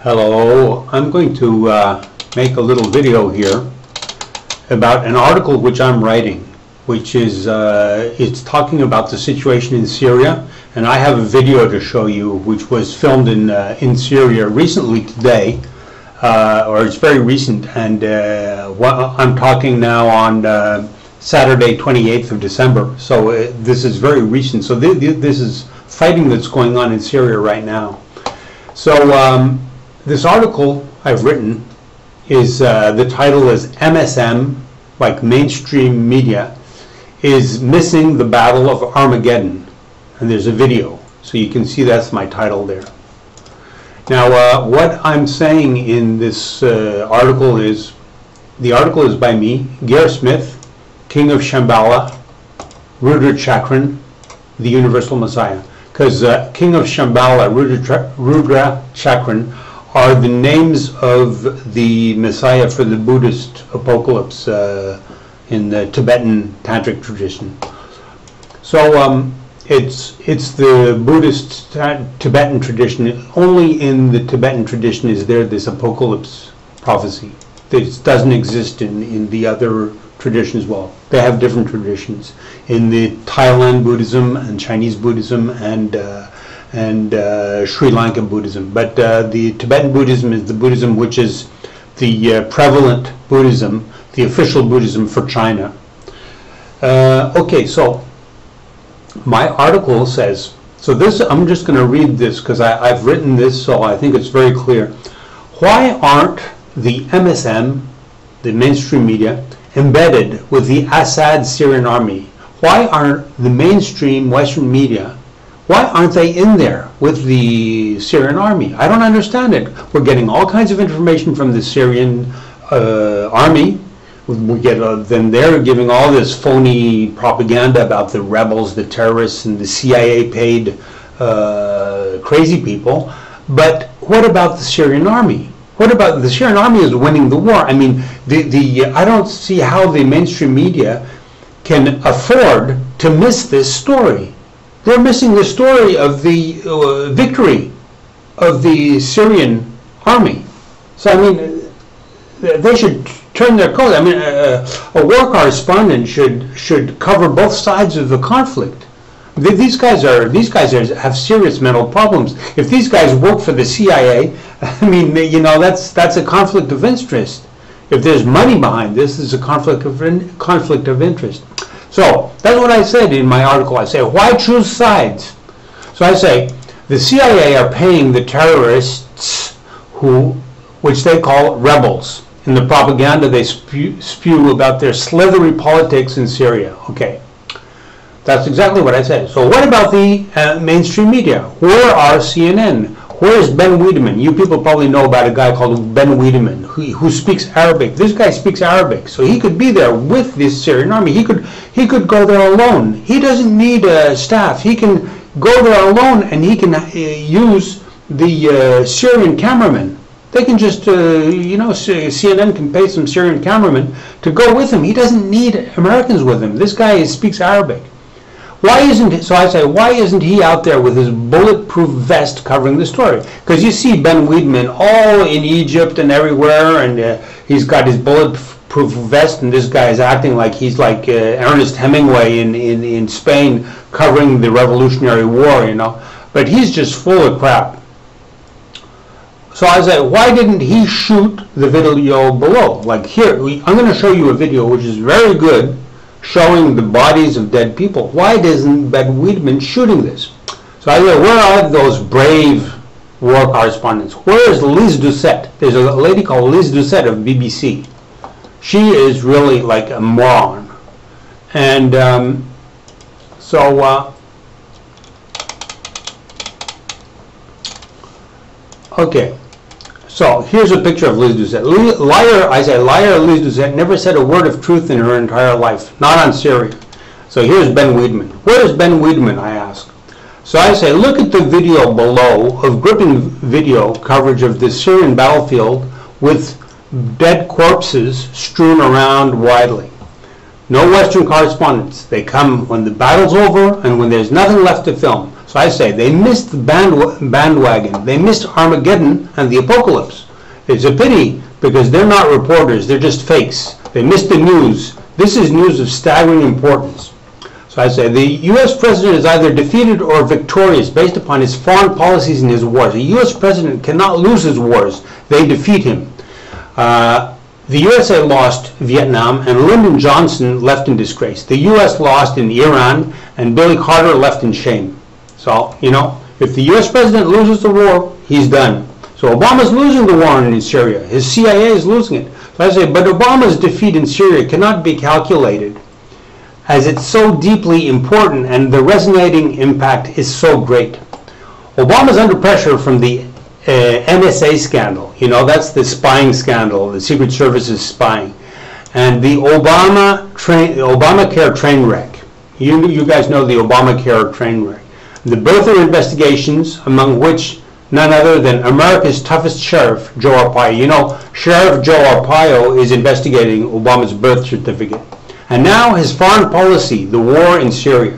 Hello, I'm going to make a little video here about an article which I'm writing, which is it's talking about the situation in Syria, and I have a video to show you which was filmed in Syria recently today, or it's very recent, and I'm talking now on Saturday 28th of December, so this is very recent. So this is fighting that's going on in Syria right now. So this article I've written is, the title is MSM, like mainstream media, is missing the Battle of Armageddon. And there's a video, so you can see that's my title there. Now, what I'm saying in this article is, the article is by me, Ger Smith, King of Shambhala, Rudra Chakran, the Universal Messiah. Because King of Shambhala, Rudra Chakran, are the names of the Messiah for the Buddhist apocalypse in the Tibetan Tantric tradition. So it's the Buddhist Tibetan tradition. Only in the Tibetan tradition is there this apocalypse prophecy. This doesn't exist in the other traditions. Well, they have different traditions in the Thailand Buddhism and Chinese Buddhism and Sri Lanka Buddhism, but the Tibetan Buddhism is the Buddhism which is the prevalent Buddhism, the official Buddhism for China. Okay, so my article says, so this, I'm just going to read this because I've written this, so I think it's very clear. Why aren't the MSM, the mainstream media, embedded with the Assad Syrian army? Why aren't the mainstream Western media, why aren't they in there with the Syrian army? I don't understand it. We're getting all kinds of information from the Syrian army. We get then they're giving all this phony propaganda about the rebels, the terrorists, and the CIA paid crazy people. But what about the Syrian army? What about the Syrian army is winning the war? I mean, I don't see how the mainstream media can afford to miss this story. They're missing the story of the victory of the Syrian army. So, I mean, they should turn their coat. I mean, a war correspondent should cover both sides of the conflict. These guys have serious mental problems. If these guys work for the CIA, I mean, you know, that's a conflict of interest. If there's money behind this, it's a conflict of interest. So that's what I said in my article. I say, why choose sides? So I say, the CIA are paying the terrorists which they call rebels. In the propaganda they spew about their slithery politics in Syria. Okay, that's exactly what I said. So what about the mainstream media? Where are CNN? Where is Ben Wiedemann? You people probably know about a guy called Ben Wiedemann who speaks Arabic. This guy speaks Arabic, so he could be there with this Syrian army. He could go there alone. He doesn't need staff. He can go there alone, and he can use the Syrian cameramen. They can just, you know, CNN can pay some Syrian cameramen to go with him. He doesn't need Americans with him. This guy speaks Arabic. Why isn't, so I say, why isn't he out there with his bulletproof vest covering the story? Because you see Ben Wiedemann all in Egypt and everywhere, and he's got his bulletproof vest, and this guy is acting like he's like Ernest Hemingway in Spain covering the Revolutionary War, you know. But he's just full of crap. So I say, why didn't he shoot the video below? Like here, I'm going to show you a video which is very good, showing the bodies of dead people. Why isn't Ben Wiedemann shooting this? So I say, where are those brave war correspondents? Where is Liz Doucette? There's a lady called Liz Doucette of BBC. She is really like a moron. And okay. So here's a picture of Liz Doucette. Liar, I say, liar Liz Doucette never said a word of truth in her entire life, not on Syria. So here's Ben Wiedemann. Where is Ben Wiedemann, I ask? So I say, look at the video below of gripping video coverage of the Syrian battlefield with dead corpses strewn around widely. No Western correspondents. They come when the battle's over and when there's nothing left to film. So I say they missed the bandwagon. They missed Armageddon and the apocalypse. It's a pity because they're not reporters. They're just fakes. They missed the news. This is news of staggering importance. So I say the U.S. president is either defeated or victorious based upon his foreign policies and his wars. A U.S. president cannot lose his wars. They defeat him. The USA lost Vietnam and Lyndon Johnson left in disgrace. The US lost in Iran and Billy Carter left in shame. So, you know, if the US president loses the war, he's done. So Obama's losing the war in Syria. His CIA is losing it. So I say, but Obama's defeat in Syria cannot be calculated as it's so deeply important and the resonating impact is so great. Obama's under pressure from the NSA scandal, you know, that's the spying scandal, the Secret Service's spying, and the Obamacare train wreck. You guys know the Obamacare train wreck. The birther investigations, among which none other than America's toughest sheriff, Joe Arpaio. You know, Sheriff Joe Arpaio is investigating Obama's birth certificate. And now his foreign policy, the war in Syria.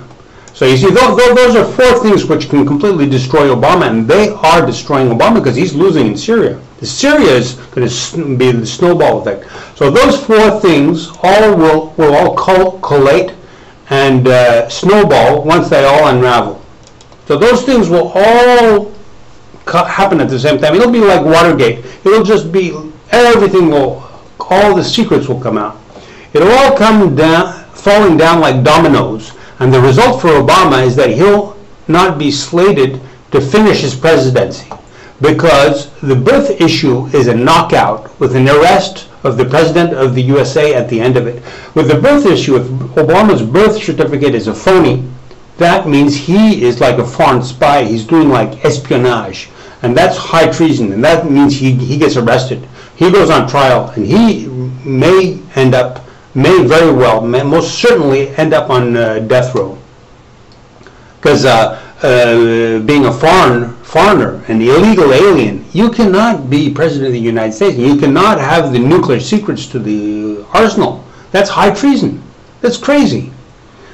So you see, those are four things which can completely destroy Obama, and they are destroying Obama because he's losing in Syria. Syria is going to be the snowball effect. So those four things will all collate and snowball once they all unravel. So those things will all happen at the same time. It'll be like Watergate. It'll just be, everything will, all the secrets will come out. It'll all come down, falling down like dominoes. And the result for Obama is that he'll not be slated to finish his presidency because the birth issue is a knockout with an arrest of the president of the USA at the end of it. With the birth issue, if Obama's birth certificate is a phony, that means he is like a foreign spy. He's doing like espionage. And that's high treason. And that means he gets arrested. He goes on trial and he may very well, most certainly end up on death row. Because being a foreigner, an illegal alien, you cannot be president of the United States. You cannot have the nuclear secrets to the arsenal. That's high treason. That's crazy.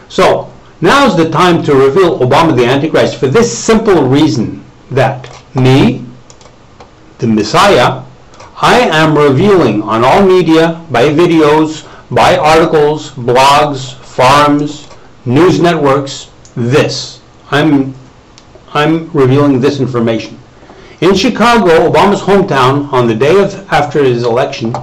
So now's the time to reveal Obama the Antichrist for this simple reason that me, the Messiah, I am revealing on all media, by videos, by articles, blogs, forums, news networks, this. I'm revealing this information. In Chicago, Obama's hometown, on the day after his election,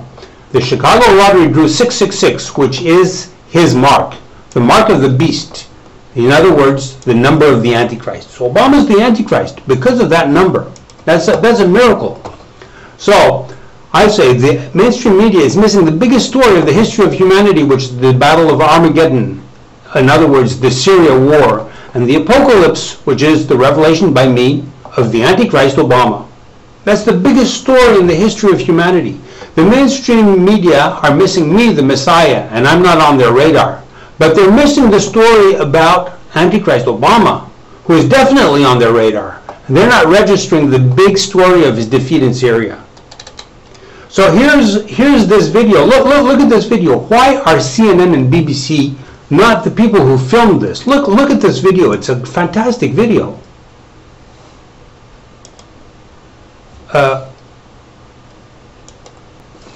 the Chicago lottery drew 666, which is his mark, the mark of the beast. In other words, the number of the Antichrist. So Obama's the Antichrist because of that number. That's a miracle. So I say the mainstream media is missing the biggest story of the history of humanity, which is the Battle of Armageddon. In other words, the Syria war. And the apocalypse, which is the revelation by me of the Antichrist Obama. That's the biggest story in the history of humanity. The mainstream media are missing me, the Messiah, and I'm not on their radar. But they're missing the story about Antichrist Obama, who is definitely on their radar. And they're not registering the big story of his defeat in Syria. So here's this video. Look at this video. Why are CNN and BBC not the people who filmed this? Look at this video. It's a fantastic video.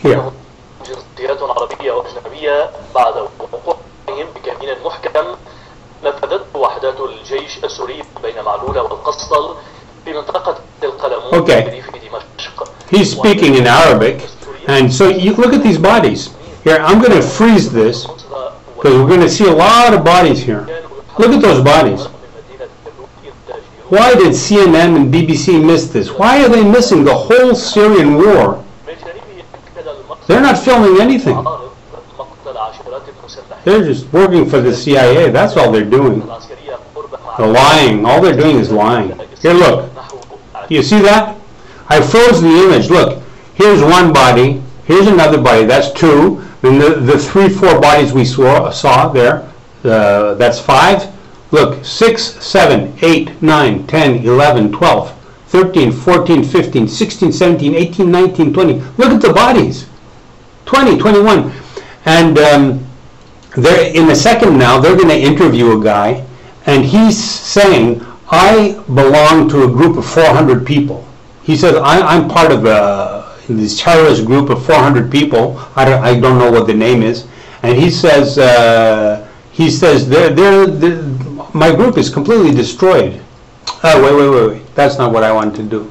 Here. جنسيات عربية وأجنبية بعد وقوعهم بكمين محكم نفذته وحدات الجيش السوري بين معلولة والقسطل في منطقة القلمون في دمشق. He's speaking in Arabic, and so you look at these bodies. Here, I'm going to freeze this because we're going to see a lot of bodies here. Look at those bodies. Why did CNN and BBC miss this? Why are they missing the whole Syrian war? They're not filming anything. They're just working for the CIA. That's all they're doing. They're lying. All they're doing is lying. Here, look. You see that? I froze the image. Look. Here's one body. Here's another body. That's two. Then the 3-4 bodies we saw there. That's 5. Look. 6, 7, 8, 9, 10, 11, 12, 13, 14, 15, 16, 17, 18, 19, 20. Look at the bodies. 20, 21. And they're in a second now, they're going to interview a guy, and he's saying, I belong to a group of 400 people. He says, I'm part of this terrorist group of 400 people. I don't know what the name is. And he says, my group is completely destroyed. Oh, wait. That's not what I wanted to do.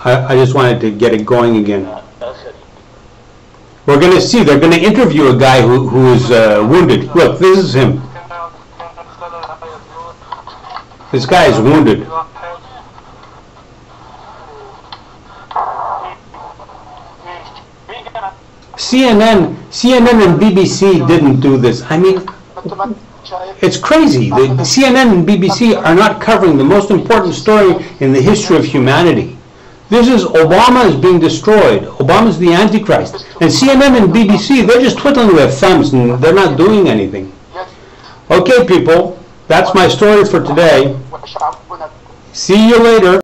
I just wanted to get it going again. We're going to see. They're going to interview a guy who is wounded. Look, this is him. This guy is wounded. CNN and BBC didn't do this. I mean, it's crazy. The CNN and BBC are not covering the most important story in the history of humanity. This is Obama is being destroyed. Obama's the Antichrist. And CNN and BBC, they're just twiddling their thumbs and they're not doing anything. Okay, people, that's my story for today. See you later.